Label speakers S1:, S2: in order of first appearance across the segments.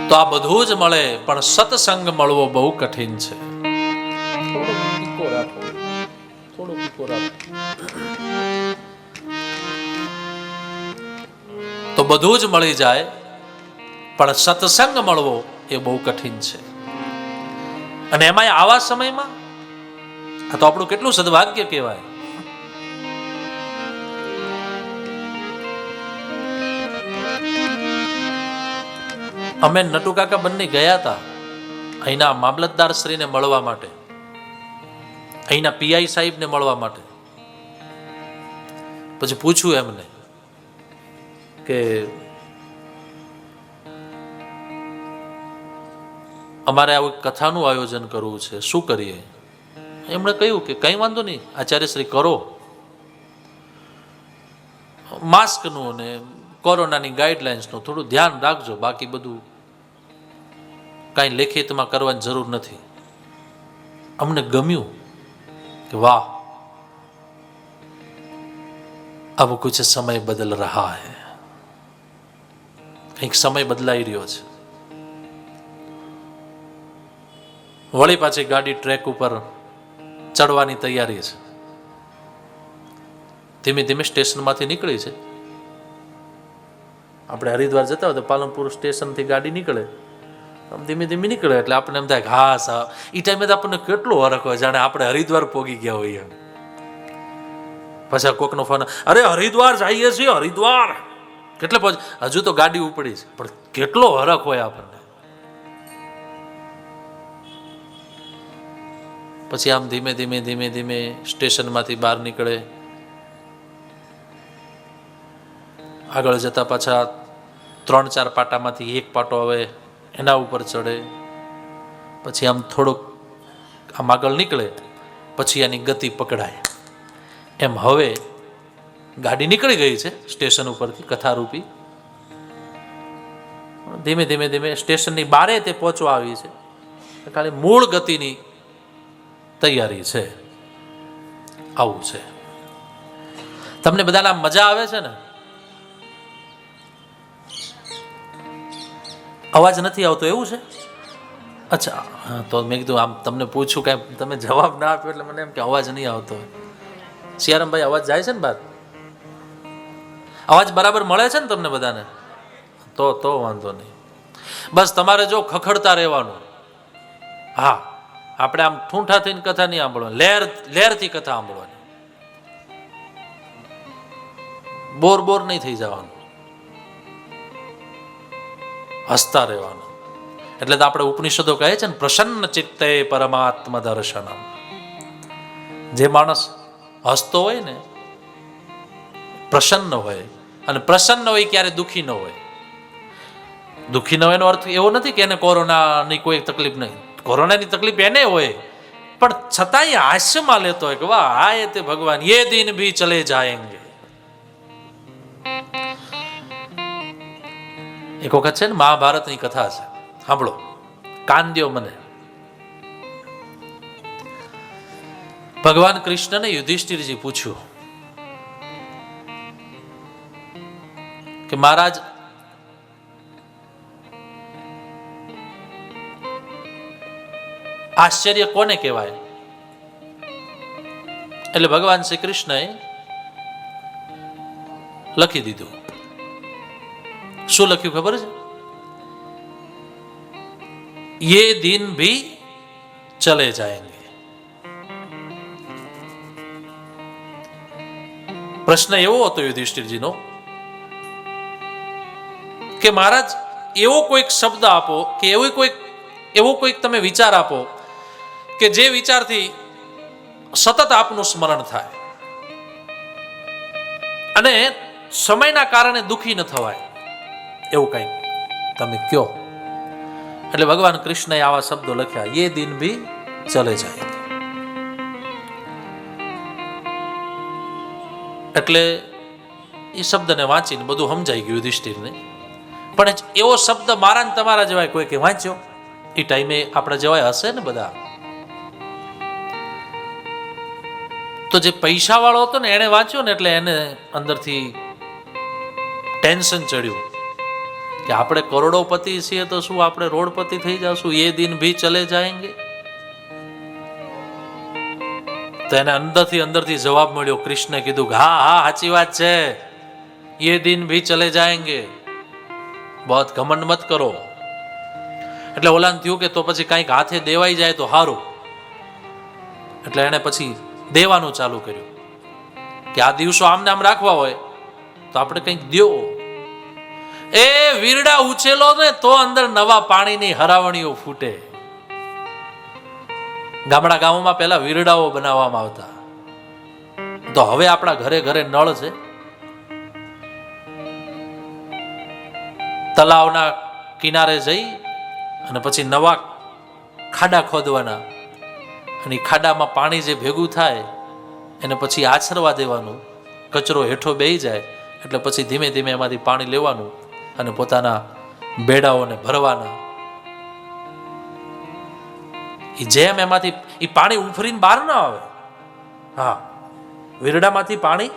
S1: તો આ બધું જ મળે, પણ સત્સંગ મળવો બહુ કઠિન છે. તો બધું જ મળી જાય, પણ સત્સંગ મળવો એ બહુ કઠિન છે. અને એમાં આવા સમયમાં આ તો આપણું કેટલું સદભાગ્ય કહેવાય. અમે નટુ કાકા બંને ગયા હતા અહીંના મામલતદાર શ્રીને મળવા માટે, અહીંના પીઆઈ સાહેબને મળવા માટે. પછી પૂછ્યું એમને કે અમારે આવું કથાનું આયોજન કરવું છે, શું કરીએ? એમણે કહ્યું કે કંઈ વાંધો નહીં આચાર્યશ્રી, કરો. માસ્કનું અને કોરોનાની ગાઈડલાઇન્સનું થોડું ધ્યાન રાખજો, બાકી બધું કાંઈ લેખિતમાં કરવાની જરૂર નથી. અમને ગમ્યું કે વાહ, अब कुछ समय बदल रहा है, કંઈક સમય બદલાઈ રહ્યો છે. વળી પાછી ગાડી ટ્રેક ઉપર ચડવાની તૈયારી છે. ધીમે ધીમે સ્ટેશનમાંથી નીકળી છે. આપણે હરિદ્વાર જતા હોય તો પાલનપુર સ્ટેશનથી ગાડી નીકળે, ધીમે ધીમે નીકળે એટલે આપણને એમ થાય કે હા સા, એ ટાઈમે તો આપણને કેટલો હરખ હોય, જાણે આપણે હરિદ્વાર પોગી ગયા હોઈએ. પછી કોકનો ફોન, અરે હરિદ્વાર જઈએ છીએ, હરિદ્વાર કેટલે પહોંચ, હજુ તો ગાડી ઉપડી છે, પણ કેટલો હરખ હોય આપણને. પછી આમ ધીમે ધીમે ધીમે ધીમે સ્ટેશનમાંથી બહાર નીકળે, આગળ જતા પાછા 3-4 પાટામાંથી એક પાટો આવે એના ઉપર ચડે, પછી આમ થોડુંક આમ આગળ નીકળે, પછી એની ગતિ પકડાય. એમ હવે ગાડી નીકળી ગઈ છે સ્ટેશન ઉપરથી કથારૂપી, ધીમે ધીમે ધીમે સ્ટેશનની બારે તે પહોંચવા આવી છે. ખાલી મૂળ ગતિની તૈયારી છે. આવું છે. તમને બધાને મજા આવે છે ને? અવાજ નથી આવતો એવું છે? અચ્છા, હા, તો મેં કીધું આમ તમને પૂછું કાંઈ તમે જવાબ ના આપ્યો એટલે મને એમ કે અવાજ નહીં આવતો. સિયારામભાઈ અવાજ જાય છે ને બહાર? અવાજ બરાબર મળે છે ને તમને બધાને? તો વાંધો નહીં. બસ તમારે જો ખખડતા રહેવાનું. હા, આપણે આમ ઠૂંઠા થઈને કથા નહીં સાંભળવાની, લહેરથી કથા સાંભળવાની, બોર નહીં થઈ જવાનું, હસતા રહેવાનું. એટલે તો આપણે ઉપનિષદો કહે છે ને, પ્રસન્ન ચિત્તે પરમાત્મ દર્શનમ. જે માણસ હસતો હોય ને, પ્રસન્ન હોય, અને પ્રસન્ન હોય ક્યારે દુઃખી ન હોય. દુઃખી ન હોય એનો અર્થ એવો નથી કે એને કોરોનાની કોઈ તકલીફ નહીં, કોરોનાની તકલીફ એને હોય, પણ છતાંય હાસ્યમાં લેતો હોય કે વાહ આયે તે ભગવાન, યે દિન ભી ચલે જાયેંગે. એક વખત છે ને મહાભારતની કથા છે, સાંભળો, કાન દ્યો મને. ભગવાન કૃષ્ણને યુધિષ્ઠિરજી પૂછ્યું કે મહારાજ, આશ્ચર્ય કોને કહેવાય? એટલે ભગવાન શ્રી કૃષ્ણએ લખી દીધું. શું લખ્યું ખબર છે? ये दिन भी चले जाएंगे. પ્રશ્ન એવો હતો યુધિષ્ઠિરજીનો કે મહારાજ એવો કોઈક શબ્દ આપો કે એવો કોઈક તમે વિચાર આપો કે જે વિચારથી સતત આપનું સ્મરણ થાય અને સમયના કારણે દુઃખી ન થવાય, એવું કંઈક તમે કયો. એટલે ભગવાન કૃષ્ણએ આવા શબ્દો લખ્યા, યે દિન ભી ચલે જાય. એટલે એ શબ્દને વાંચીને બધું સમજાઈ ગયું યુધિષ્ઠિરને. પણ એવો શબ્દ મારા ને તમારા જેવાય કોઈ કે વાંચ્યો? એ ટાઈમે આપણે જેવાય હશે ને બધા. તો જે પૈસા વાળો હતો ને એને વાંચ્યો ને એટલે એને અંદરથી ટેન્શન ચડ્યું કે આપણે કરોડોપતિ છીએ તો શું આપણે રોડપતિ થઈ જશું? એ દિન ભી ચલે જાયંગે. તો એને અંદરથી જવાબ મળ્યો. કૃષ્ણે કીધું કે હા હા સાચી વાત છે, ये दिन भी चले जाएंगे, बहुत घमंड मत करो. એટલે ઓલાને થયું કે તો પછી કંઈક હાથે દેવાઈ જાય તો સારું. એટલે એને પછી દેવાનું ચાલુ કર્યું કે આ દિવસો આમને આમ રાખવા હોય તો આપણે કંઈક દ્યો. એ વીરડા ઉછેલો ને તો અંદર નવા પાણીની હરાવણીઓ ફૂટે. ગામોમાં પહેલા વીરડાઓ બનાવવામાં આવતા, તો હવે આપણા ઘરે ઘરે નળ છે. તલાવના કિનારે જઈ અને પછી નવા ખાડા ખોદવાના, અને ખાડામાં પાણી જે ભેગું થાય એને પછી આછરવા દેવાનું. કચરો હેઠો બેહી જાય એટલે પછી ધીમે ધીમે એમાંથી પાણી લેવાનું અને પોતાના બેડાઓને ભરવાના. જેમ એમાંથી એ પાણી ઉફરીને બહાર ના આવે. હા, વીરડામાંથી પાણી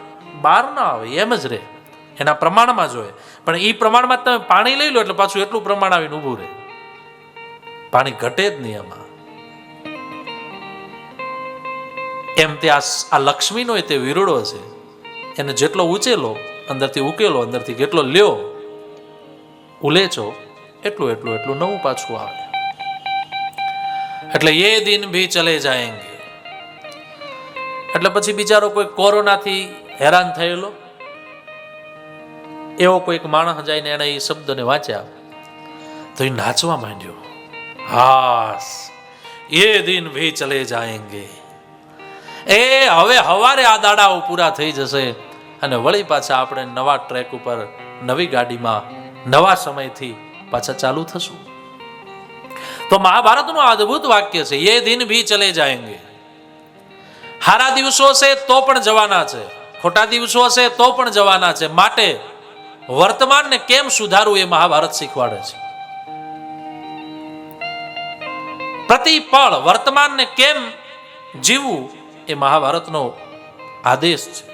S1: બહાર ના આવે, એમ જ રહે, એના પ્રમાણમાં જ હોય. પણ એ પ્રમાણમાં તમે પાણી લઈ લો એટલે પાછું એટલું પ્રમાણ આવીને ઊભું રહે, પાણી ઘટે જ નહીં એમાં. એમ તે આ લક્ષ્મીનો તે વીરડો છે, એને જેટલો ઉચેલો અંદરથી ઉકેલો, અંદરથી કેટલો લ્યો ઉલેચો એટલું એટલું એટલું નવું પાછું આવે. એટલે એ દિન ભી ચલે જાયંગે. એટલે પછી બિચારો કોઈ કોરોનાથી હેરાન થયેલો એવો કોઈક માણસ જઈને એને એ શબ્દને વાંચ્યા તો એ નાચવા માંડ્યો. હાસ, એ દિન ભી ચલે જાયંગે. એ હવે હવારે આ દાડાઓ પૂરા થઈ જશે અને વળી પાછા આપણે નવા ટ્રેક ઉપર, નવી ગાડીમાં, નવા સમયથી પાછા ચાલુ થશું. તો મહાભારતનું અદ્ભુત વાક્ય છે, એ દિન ભી ચલે જાયંગે. હારા દિવસો છે તો પણ જવાના છે, ખોટા દિવસો છે તો પણ જવાના છે. માટે વર્તમાનને કેમ સુધારવું એ મહાભારત શીખવાડે છે. પ્રતિ પળ વર્તમાનને કેમ જીવવું એ મહાભારતનો આદેશ છે.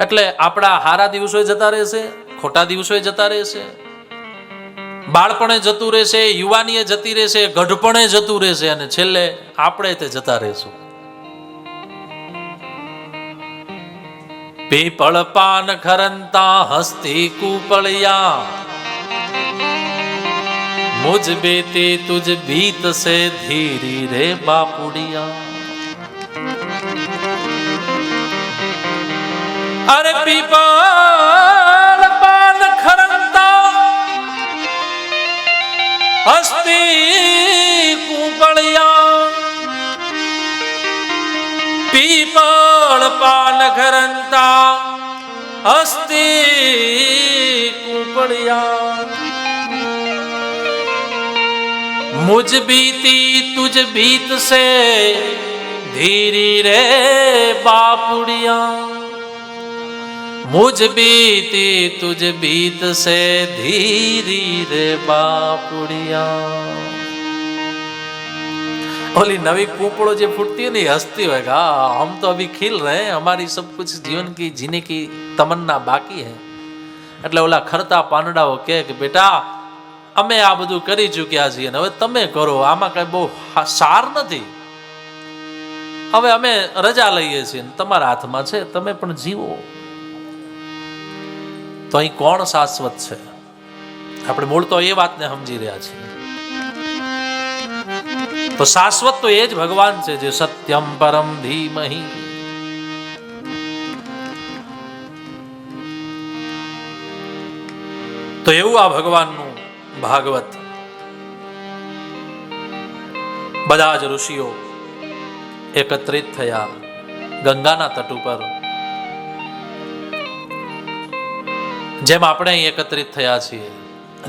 S1: એટલે આપણા હારા દિવસો જતા રહેશે, ખોટા દિવસો જતા રહેશે, બાળપણે જતું રહેશે, યુવાનીએ જતી રહેશે, ગઢપણે જતું રહેશે, અને છેલ્લે આપણે તે જતા રહેશું. પીપળ પાન ખરંતા હસ્તી કુપળિયા, મુझ बेते तुझ बीत से धीरी रे बापुड़िया. अरे पीपल पान खरंता हस्ती कूपड़िया, पीपल पान खरंता हस्ती कूपड़िया. मुझ बीती तुझ बीत से धीरी रे बापुड़िया, मुझ बीती तुझ बीत से धीरी रे बापुड़िया. ओली नवी कूपड़ो जो फूटती है ना, हंसती है, हाँ हम तो अभी खिल रहे हैं, हमारी सब कुछ जीवन की जीने की तमन्ना बाकी है. એટલે ઓલા ખરતા પાંદડાઓ કે બેટા અમે આ બધું કરી ચૂક્યા છીએ ને હવે તમે કરો, આમાં કઈ બહુ સાર નથી, હવે અમે રજા લઈએ છીએ, તમારા હાથમાં છે, તમે પણ જીવો. તો અહીં કોણ શાશ્વત છે? આપણે મૂળ તો એ વાતને સમજી રહ્યા છીએ. તો શાશ્વત તો એ જ ભગવાન છે જે સત્યમ પરમ ધીમહિ. તો એવું આ ભગવાનનું ભાગવત. બધા જ ઋષિઓ એકત્રિત થયા ગંગાના તટ ઉપર, જેમ આપણે અહીં એકત્રિત થયા છીએ,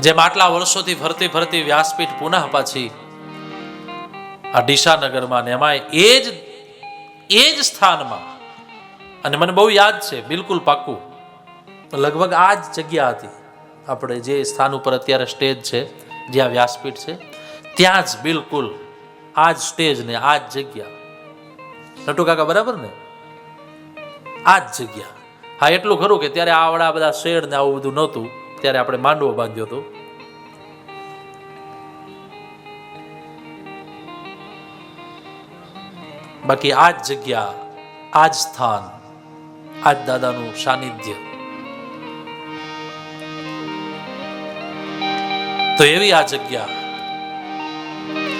S1: જેમ આટલા વર્ષોથી ફરતી ફરતી વ્યાસપીઠ પુનઃ પાછી આ ડીસાનગરમાં ને એમાં એ જ સ્થાનમાં. અને મને બહુ યાદ છે, બિલકુલ પાક્કું, લગભગ આ જ જગ્યા હતી. આપણે જે સ્થાન ઉપર અત્યારે સ્ટેજ છે, જ્યાં વ્યાસપીઠ છે, ત્યાં જ બિલકુલ આ જ સ્ટેજ ને આ જ જગ્યા. નટુ કાકા બરાબર ને? આ જ જગ્યા. હા, એટલું ખરું કે ત્યારે આવડા બધા શેડ ને આવું બધું નહોતું, ત્યારે આપણે માંડવો બાંધ્યો હતો. બાકી આ જ જગ્યા, આ જ સ્થાન, આ જ દાદાનું સાનિધ્ય. તો એવી આ જગ્યા,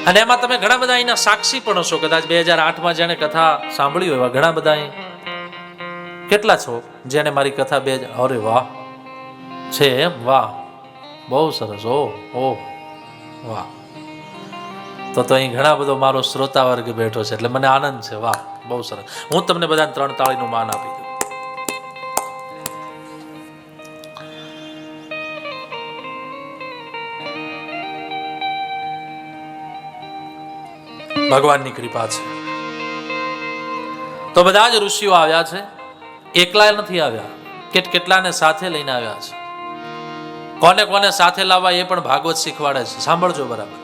S1: અને એમાં તમે ઘણા બધા અહીંના સાક્ષી પણ હશો. કદાચ 2008માં જેને કથા સાંભળી હોય એવા ઘણા બધા અહીં કેટલા છો જેને મારી કથા અરે વાહ છે એમ, વાહ, બહુ સરસ, ઓ વાહ. તો અહીં ઘણા બધો મારો શ્રોતા વર્ગ બેઠો છે, એટલે મને આનંદ છે. વાહ, બહુ સરસ. હું તમને બધાને 3 તાળીનું માન આપી દઉં. ભગવાનની કૃપા છે. તો બધા જ ઋષિઓ આવ્યા છે, એકલા નથી આવ્યા, કેટલાને સાથે લઈને આવ્યા છે. કોને કોને સાથે લાવવા એ પણ ભાગવત શીખવાડે છે. સાંભળજો બરાબર.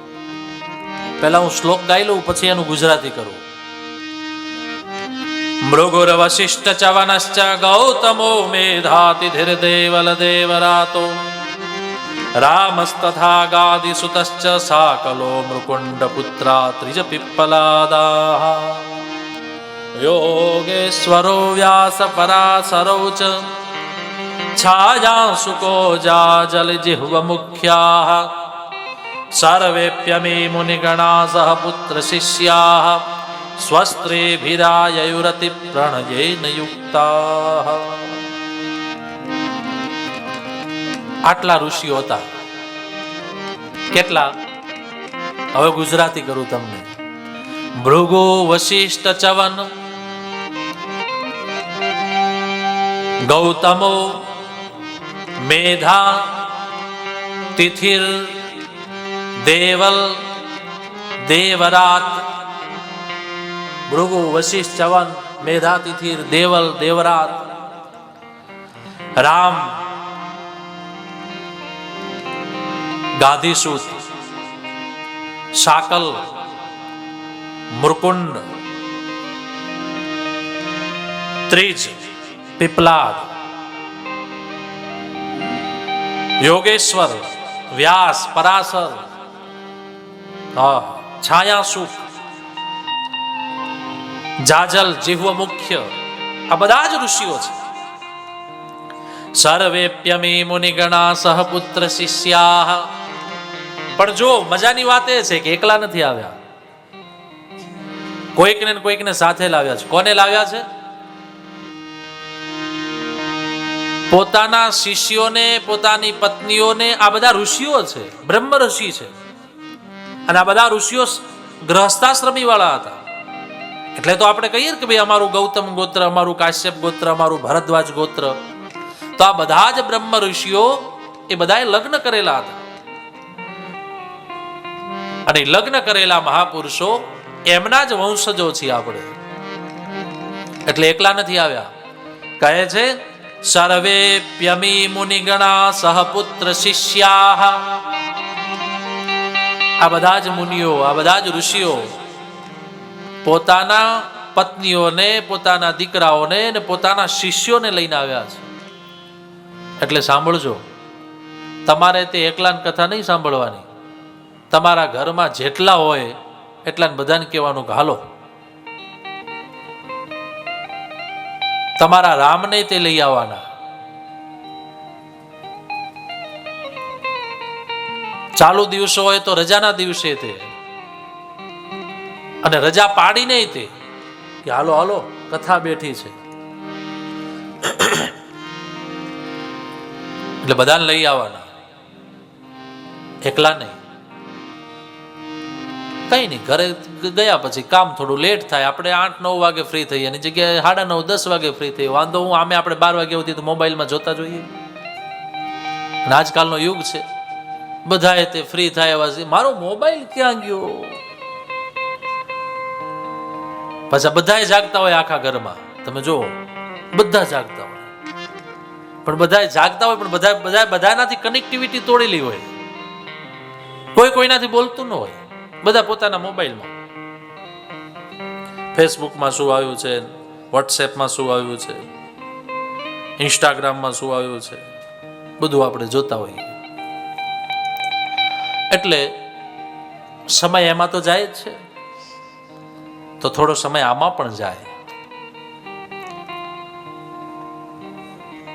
S1: પહેલા હું શ્લોક ગાઈ લઉં, પછી એનું ગુજરાતી કરું. મૃગુર વશિષ્ઠ ચવનશ્ચ ગૌતમો મેધાતિ ધીર દેવલ દેવરાતો રામસ્તથા ગાદિસુતશ્ચ સાકલો મૃકુંડ પુત્રા ત્રિજ પિપ્પલાદાઃ યોગેશ્વરો વ્યાસ પરાશરૌ ચ છાયાંશુકો જાજલ જિહ્વ મુખ્યાઃ સર્વેપ્યમે મુનિગણા સહ પુત્ર શિષ્યાઃ સ્વસ્ત્રેભિરાયયુરતિ પ્રણયેન યુક્તાઃ. આટલા ઋષિઓ હતા. કેટલા? હવે ગુજરાતી કરું તમને. ભૃગુ વશિષ્ઠ ચવન ગૌતમો મેધા તિથિર દેવલ દેવરાત. ભૃગુ વશિષ્ઠ ચવન મેધા તિથિર દેવલ દેવરાત. રામ ગાદીસૂત શાકલ મુરકુંડ ત્રિજ પીપલાદ યોગેશ્વર વ્યાસ પરાશર છાયાસુખ જાજલ જીહ્વ મુખ્ય. આ બધા જ ઋષિઓ છે. સર્વેપ્યમે મુનિગણા સહપુત્ર શિષ્યાઃ. પણ જો મજાની વાત એ છે કે એકલા નથી આવ્યા, કોઈકને સાથે લાવ્યા છે. કોને લાવ્યા છે? પોતાના શિષ્યોને, પોતાની પત્નીઓને. આ બધા ઋષિઓ છે, બ્રહ્મ ઋષિ છે. અને આ બધા ઋષિઓ ગૃહસ્થાશ્રમી વાળા હતા. એટલે તો આપણે કહીએ કે ભાઈ અમારું ગૌતમ ગોત્ર, અમારું કાશ્યપ ગોત્ર, અમારું ભરદ્વાજ ગોત્ર. તો આ બધા જ બ્રહ્મ ઋષિઓ એ બધાએ લગ્ન કરેલા હતા. અને લગ્ન કરેલા મહાપુરુષો એમના જ વંશજો છીએ આપણે. એટલે એકલા નથી આવ્યા. કહે છે સર્વેપ્યમી મુનિગણા સહપુત્ર શિષ્યાઃ. આ બધા જ મુનિઓ, આ બધા જ ઋષિઓ પોતાના પત્નીઓને, પોતાના દીકરાઓને અને પોતાના શિષ્યોને લઈને આવ્યા છે. એટલે સાંભળજો, તમારે તે એકલાની કથા નહીં સાંભળવાની. તમારા ઘરમાં જેટલા હોય એટલાને બધાને કહેવાનું કે હાલો. તમારા રામને તે લઈ આવવાના. ચાલુ દિવસો હોય તો રજાના દિવસે તે, અને રજા પાડીને તે કે હાલો હાલો કથા બેઠી છે. એટલે બધાને લઈ આવવાના, એકલા નહીં. કઈ નહીં, ઘરે ગયા પછી કામ થોડું લેટ થાય, આપણે 8-9 વાગે ફ્રી થઈએ, એની જગ્યાએ 9:30-10 વાગે ફ્રી થઈએ. વાંધો હું આમે આપણે 12 વાગે સુધી તો મોબાઈલમાં જોતા જોઈએ. અને આજકાલનો યુગ છે, બધાએ તે ફ્રી થાય એવા છે, મારો મોબાઈલ ક્યાં ગયો? પાછા બધાએ જાગતા હોય આખા ઘરમાં. તમે જુઓ, બધા જાગતા હોય, પણ બધા જાગતા હોય પણ બધાનાથી કનેક્ટિવિટી તોડેલી હોય. કોઈ કોઈનાથી બોલતું ન હોય, બધા પોતાના મોબાઈલમાં. ફેસબુકમાં શું આવ્યું છે, વોટ્સએપમાં શું આવ્યું છે, ઇન્સ્ટાગ્રામમાં શું આવ્યું છે, બધું આપણે જોતા હોઈએ. એટલે સમય એમાં તો જાય જ છે, તો થોડો સમય આમાં પણ જાય.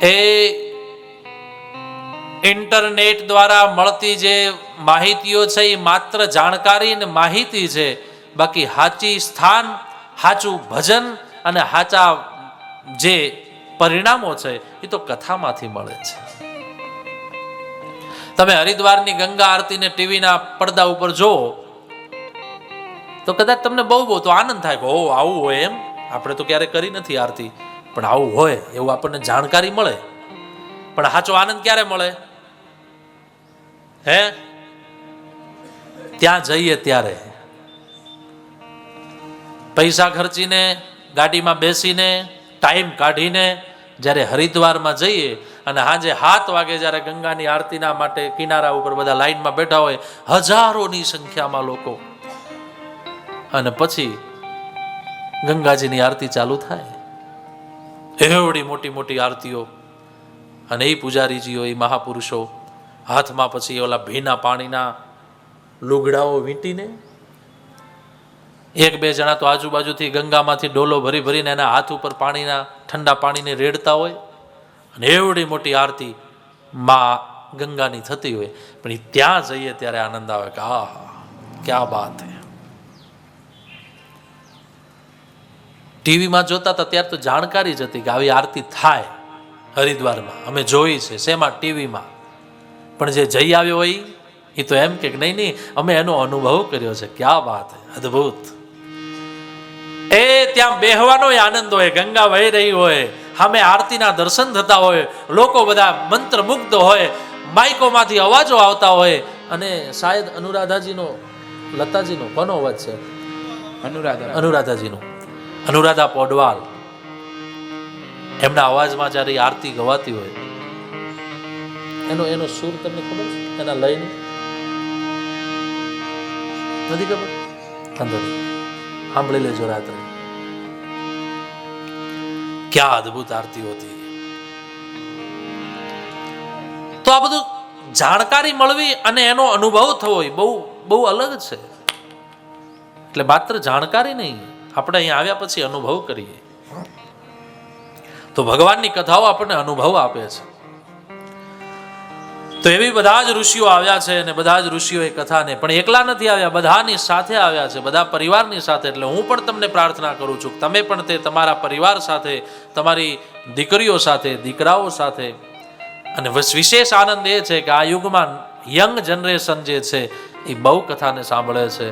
S1: એ ઇન્ટરનેટ દ્વારા મળતી જે માહિતીઓ છે એ માત્ર જાણકારી અને માહિતી છે. બાકી સાચી સ્થાન, સાચું ભજન અને સાચા જે પરિણામો છે એ તો કથામાંથી મળે છે. તમે હરિદ્વારની ગંગા આરતીને ટીવીના પડદા ઉપર જુઓ તો કદાચ તમને બહુ તો આનંદ થાય કે ઓ આવું હોય એમ. આપણે તો ક્યારેય કરી નથી આરતી, પણ આવું હોય એવું આપણને જાણકારી મળે. પણ સાચો આનંદ ક્યારે મળે? હે? ત્યાં જઈએ ત્યારે. પૈસા ખર્ચીને, ગાડીમાં બેસીને, ટાઈમ કાઢીને જ્યારે હરિદ્વારમાં જઈએ અને સાંજે 7 વાગે જ્યારે ગંગાની આરતીના માટે કિનારા ઉપર બધા લાઈનમાં બેઠા હોય, હજારોની સંખ્યામાં લોકો, અને પછી ગંગાજીની આરતી ચાલુ થાય. એવડી મોટી મોટી આરતીઓ, અને એ પૂજારીજીઓ, એ મહાપુરુષો હાથમાં પછી ઓલા ભીના પાણીના લુગડાઓ વીંટીને, 1-2 જણા તો આજુબાજુથી ગંગામાંથી ડોલો ભરી ભરીને એના હાથ ઉપર પાણીના ઠંડા પાણીને રેડતા હોય, અને એવડી મોટી આરતી માં ગંગાની થતી હોય. પણ એ ત્યાં જઈએ ત્યારે આનંદ આવે કે આ ક્યાં બાત હે. ટીવીમાં જોતા હતા ત્યારે તો જાણકારી જ હતી કે આવી આરતી થાય હરિદ્વારમાં, અમે જોઈ છે. શેમાં? ટીવીમાં. પણ જે જઈ આવ્યો હોય એ તો એમ કે નહીં, અમે એનો અનુભવ કર્યો છે. ક્યાં વાત હે, અદ્ભુત. એ ત્યાં બેહવાનો આનંદ હોય, ગંગા વહી રહી હોય, સામે આરતીના દર્શન થતા હોય, લોકો બધા મંત્રમુગ્ધ હોય, માઇકોમાંથી અવાજો આવતા હોય, અને શાયદ અનુરાધાજીનો, લતાજીનો કોનો અવાજ છે? અનુરાધાજીનો, અનુરાધા પોડવાલ, એમના અવાજમાં જ્યારે આરતી ગવાતી હોય, એનો સુર તમને ખબર છે? એના લયની નથી ખબર? અંદર સાંભળી લેજો રાત્રે. ક્યાં અદ્ભુત આરતી હોતી. તો આ બધું જાણકારી મળવી અને એનો અનુભવ થવો એ બહુ અલગ છે. એટલે માત્ર જાણકારી નહીં, આપણે અહીંયા આવ્યા પછી અનુભવ કરીએ. તો ભગવાનની કથાઓ આપણને અનુભવ આપે છે. તો એવી બધા જ ઋષિઓ આવ્યા છે, અને બધા જ ઋષિઓ એ કથાને પણ એકલા નથી આવ્યા, બધાની સાથે આવ્યા છે, બધા પરિવારની સાથે. એટલે હું પણ તમને પ્રાર્થના કરું છું કે તમે પણ તે તમારા પરિવાર સાથે, તમારી દીકરીઓ સાથે, દીકરાઓ સાથે. અને વિશેષ આનંદ એ છે કે આ યુગમાં યંગ જનરેશન જે છે એ બહુ કથાને સાંભળે છે,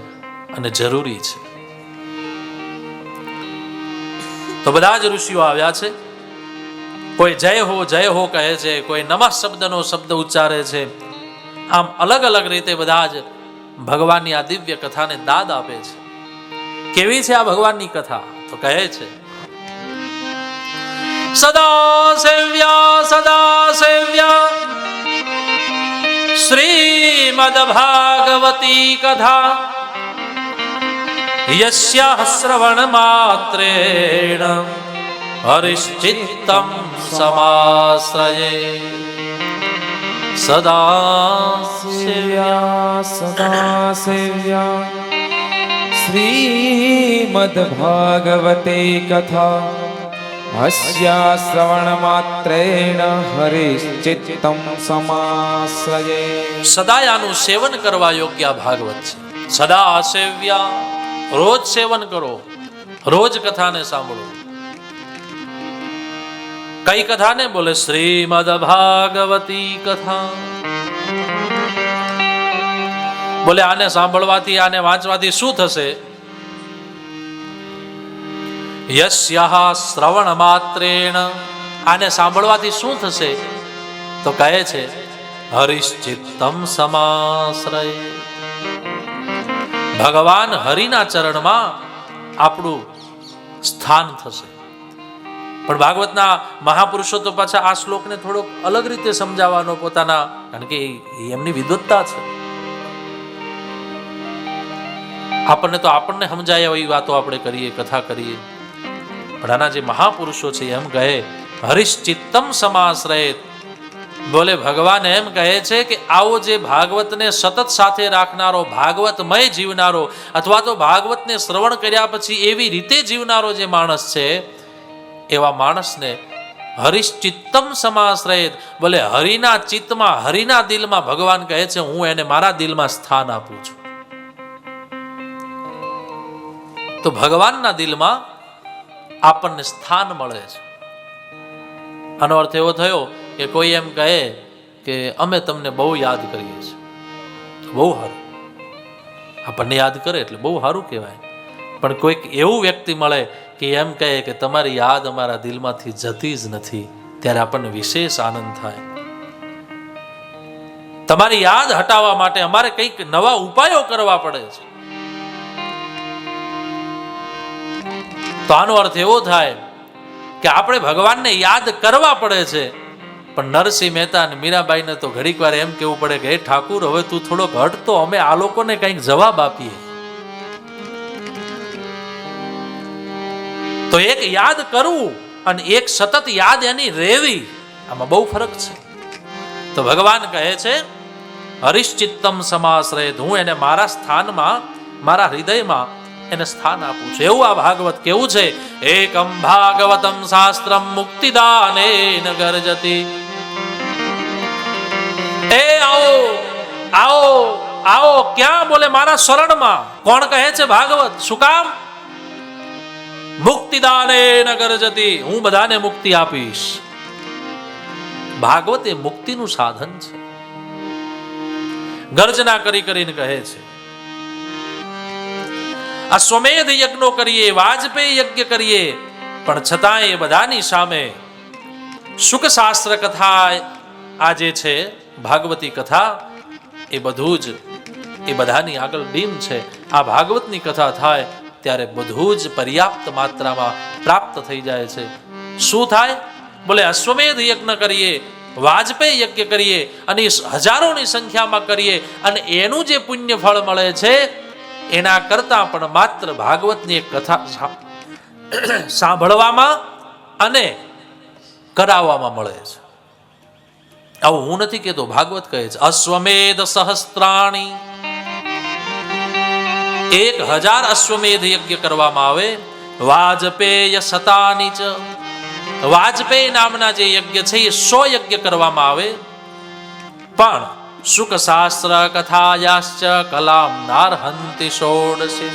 S1: અને જરૂરી છે. તો બધા જ ઋષિઓ આવ્યા છે. કોઈ જય હો કહે છે, કોઈ નમઃ શબ્દનો શબ્દ ઉચ્ચારે છે. આમ અલગ અલગ રીતે બધા જ ભગવાનની આ દિવ્ય કથાને દાદ આપે છે. કેવી છે આ ભગવાનની કથા? તો કહે છે, સદા સેવ્યા શ્રીમદ ભાગવતી કથા યસ્યાઃ શ્રવણ માત્રેણ હરિશ્ચિત્તં સમાશ્રયે. સદા
S2: સેવ્યા શ્રીમદ ભાગવતે કથા હસ્યા શ્રવણ માત્રેણ હરિશ્ચિત્તં સમાશ્રયે.
S1: સદાયાનું સેવન કરવા યોગ્ય ભાગવત છે. સદા સેવ્યા, રોજ સેવન કરો, રોજ કથાને સાંભળો. કઈ કથાને બોલે? શ્રીમદ ભાગવતી કથા. બોલે આને સાંભળવાથી, આને વાંચવાથી શું થશે? યસ્યાઃ શ્રવણ માત્રેણ, આને સાંભળવાથી શું થશે? તો કહે છે હરિશ્ચિત્તમ સમાશ્રય. ભગવાન હરિના ચરણમાં આપણું સ્થાન થશે. પણ ભાગવતના મહાપુરુષો તો પાછા આ શ્લોકને થોડોક અલગ રીતે સમજાવવાનો પોતાના, કારણ કે એમની વિદ્વત્તા છે. આપણને સમજાય એવી વાતો આપણે કરીએ, કથા કરીએ. પણ આના જે મહાપુરુષો છે એમ કહે હરિશ્ચિત્તમ સમાશ્રયેત, બોલે ભગવાન એમ કહે છે કે આવો જે ભાગવતને સતત સાથે રાખનારો, ભાગવતમય જીવનારો, અથવા તો ભાગવતને શ્રવણ કર્યા પછી એવી રીતે જીવનારો જે માણસ છે, એવા માણસને હરિશ્ચિત્તમ સમાશ્રયેત, બોલે હરિના ચિત્તમાં, હરિના દિલમાં ભગવાન કહે છે હું એને મારા દિલમાં સ્થાન આપું છું. તો ભગવાનના દિલમાં આપણને સ્થાન મળે છે. આનો અર્થ એવો થયો કે કોઈ એમ કહે કે અમે તમને બહુ યાદ કરીએ છીએ, બહુ સારું, આપણને યાદ કરે એટલે બહુ સારું કહેવાય. પણ કોઈક એવું વ્યક્તિ મળે કે એમ કહે કે તમારી યાદ અમારા દિલમાંથી જતી જ નથી, ત્યારે આપણને વિશેષ આનંદ થાય. તમારી યાદ હટાવવા માટે અમારે કંઈક નવા ઉપાયો કરવા પડે છે. તો આનો અર્થ એવો થાય કે આપણે ભગવાનને યાદ કરવા પડે છે. પણ નરસિંહ મહેતા અને મીરાબાઈને તો ઘડીક વાર એમ કેવું પડે કે હે ઠાકુર, હવે તું થોડોક હટ તો અમે આ લોકોને કંઈક જવાબ આપીએ. તો એક યાદ કરવું અને એક સતત યાદ એની રહેવી, આમાં બહુ ફરક છે. તો ભગવાન કહે છે હરિશ્ચિત્તમ સમાશ્રયેત, હું એને મારા સ્થાનમાં, મારા હૃદયમાં એને સ્થાન આપું છું. એવું આ ભાગવત કેવું છે, એકમ ભાગવતમ શાસ્ત્રમ મુક્તિદાનેન ગર્જતિ. એ આવો આવો આવો, ક્યાં? બોલે મારા શરણમાં. કોણ કહે છે? ભાગવત. શું કામ? મુક્તિદાનેન ગર્જતિ, હું બધાને મુક્તિ આપીશ. ભાગવત એ મુક્તિનું સાધન છે. ગર્જના કરી કરીને કહે છે અશ્વમેધ યજ્ઞો કરીએ, વાજપેયી યજ્ઞ કરીએ, પણ છતાંય એ બધાની સામે સુખ શાસ્ત્ર કથા, આ જે છે ભાગવતી કથા, એ બધું જ એ બધાની આગળ ડીમ છે. આ ભાગવતની કથા થાય ત્યારે બધું જ પર્યાપ્ત માત્રામાં પ્રાપ્ત થઈ જાય છે. શું થાય? બોલે અશ્વમેધ યજ્ઞ કરીએ, વાજપેયી યજ્ઞ કરીએ, અને હજારોની સંખ્યામાં કરીએ, અને એનું જે પુણ્ય ફળ મળે છે એના કરતા પણ માત્ર ભાગવતની એક કથા સાંભળવામાં અને કરાવવામાં મળે છે. આવું હું નથી કહેતો, ભાગવત કહે છે અશ્વમેધ સહસ્ત્રાણી, 1000 અશ્વમેધ યજ્ઞ કરવામાં આવે. વાજપેય શતાની ચ, વાજપેયી નામના જે યજ્ઞ છે એ 100 યજ્ઞ કરવામાં આવે. પણ સુખ શાસ્ત્ર કથાયાશ્ચ કલામ નારહંતિ ષોડશી,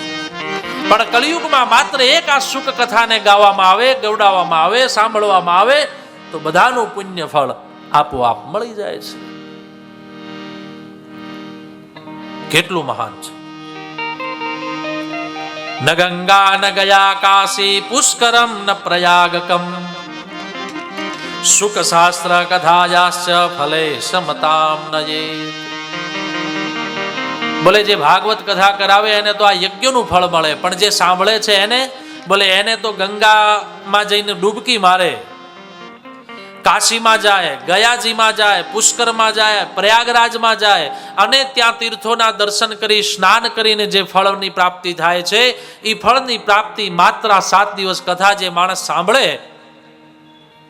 S1: પણ કલિયુગમાં માત્ર એક આ સુખ કથાને ગાવામાં આવે, ગવડાવવામાં આવે, સાંભળવામાં આવે તો બધાનું પુણ્ય ફળ આપોઆપ મળી જાય છે. કેટલું મહાન છે! ન ગંગા ન ગયા કાશી, પુષ્કરમ ન પ્રયાગકમ, સુખ શાસ્ત્ર કથાયાશ્ચ ફલે સમતામ નયે. બોલે જે ભાગવત કથા કરાવે એને તો આ યજ્ઞનું ફળ મળે, પણ જે સાંભળે છે એને, બોલે એને તો ગંગામાં જઈને ડૂબકી મારે, કાશીમાં જાય, ગયાજીમાં જાય, પુષ્કરમાં જાય, પ્રયાગરાજમાં જાય, અને ત્યાં તીર્થોના દર્શન કરી, સ્નાન કરીને જે ફળની પ્રાપ્તિ થાય છે એ ફળની પ્રાપ્તિ માત્ર 7 દિવસ કથા જે માણસ સાંભળે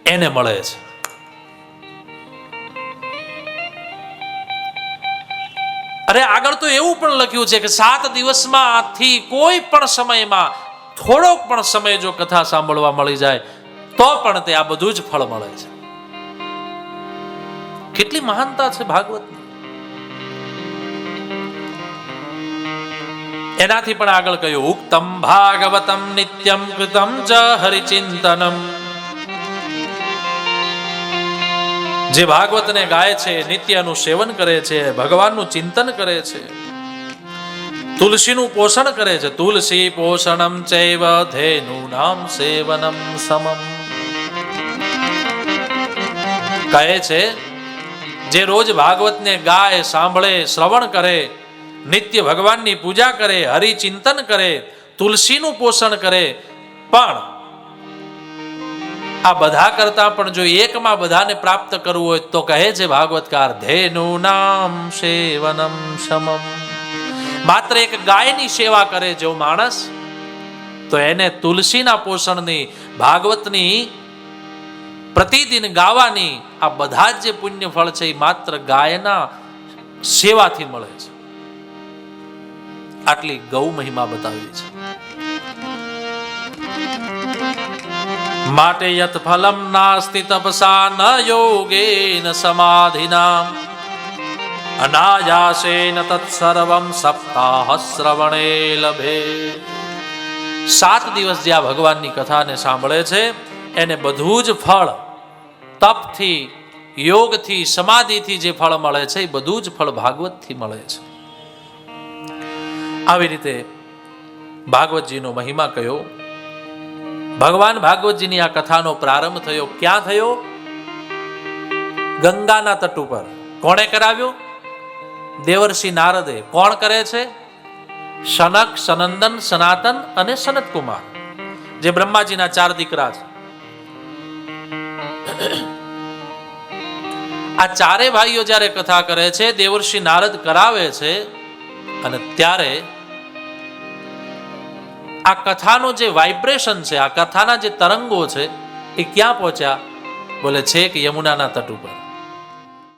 S1: એને મળે છે. અરે આગળ તો એવું પણ લખ્યું છે કે 7 દિવસમાંથી કોઈ પણ સમયમાં થોડોક પણ સમય જો કથા સાંભળવા મળી જાય તો પણ તે આ બધું જ ફળ મળે છે. કેટલી મહાનતા છે ભાગવતની! એનાથી પણ આગળ કહ્યું ઉક્તમ ભાગવતમ નિત્યમ કૃતમ ચ હરિચિંતનમ. જે ભાગવતને ગાય છે, નિત્યનું સેવન કરે છે, ભગવાનનું ચિંતન કરે છે, તુલસીનું પોષણ કરે છે. તુલસી પોષણમ ચૈવ ધેનુનામ સેવનમ સમમ. કહે છે જે રોજ ભાગવતને ગાય, સાંભળે, શ્રવણ કરે, નિત્ય ભગવાનની પૂજા કરે, હરિચિંતન કરે, તુલસીનું પોષણ કરે, પણ આ બધા કરતા પણ જો એકમાં બધાને પ્રાપ્ત કરવું હોય તો કહે છે ભાગવતકાર ધેનુનામ સેવનમ સમમ. માત્ર એક ગાયની સેવા કરે જો માણસ, તો એને તુલસીના પોષણની, ભાગવતની પ્રતિદિન ગાવાની આ બધા જ જે પુણ્ય ફળ છે એ માત્ર ગાયના સેવાથી મળે છે. આટલી ગૌ મહિમા બતાવી છે. માટે યત ફલમ નાસ્તિ તપસા ન યોગેન સમાધિના અનાયાસેન તત્સર્વમ સપ્તાહ શ્રવણે લભે. 7 દિવસ જે આ ભગવાનની કથાને સાંભળે છે એને બધું જ ફળ તપથી, યોગથી, સમાધિથી જે ફળ મળે છે એ બધું જ ફળ ભાગવતથી મળે છે. આવી રીતે ભાગવતજીનો મહિમા કયો. ભગવાન ભાગવતજીની આ કથાનો પ્રારંભ થયો ક્યાં થયો? ગંગાના તટ ઉપર. કોણે કરાવ્યો? દેવર્ષિ નારદે. કોણ કરે છે? સનક, સનંદન, સનાતન અને સનત કુમાર, જે બ્રહ્માજીના 4 દીકરા છે. આ ચારે ભાઈઓ જ્યારે કથા કરે છે, દેવર્ષિ નારદ કરાવે છે, અને ત્યારે આ કથાનો જે વાઇબ્રેશન છે, આ કથાના જે તરંગો છે એ ક્યાં પહોંચ્યા? બોલે છે કે યમુનાના તટ ઉપર.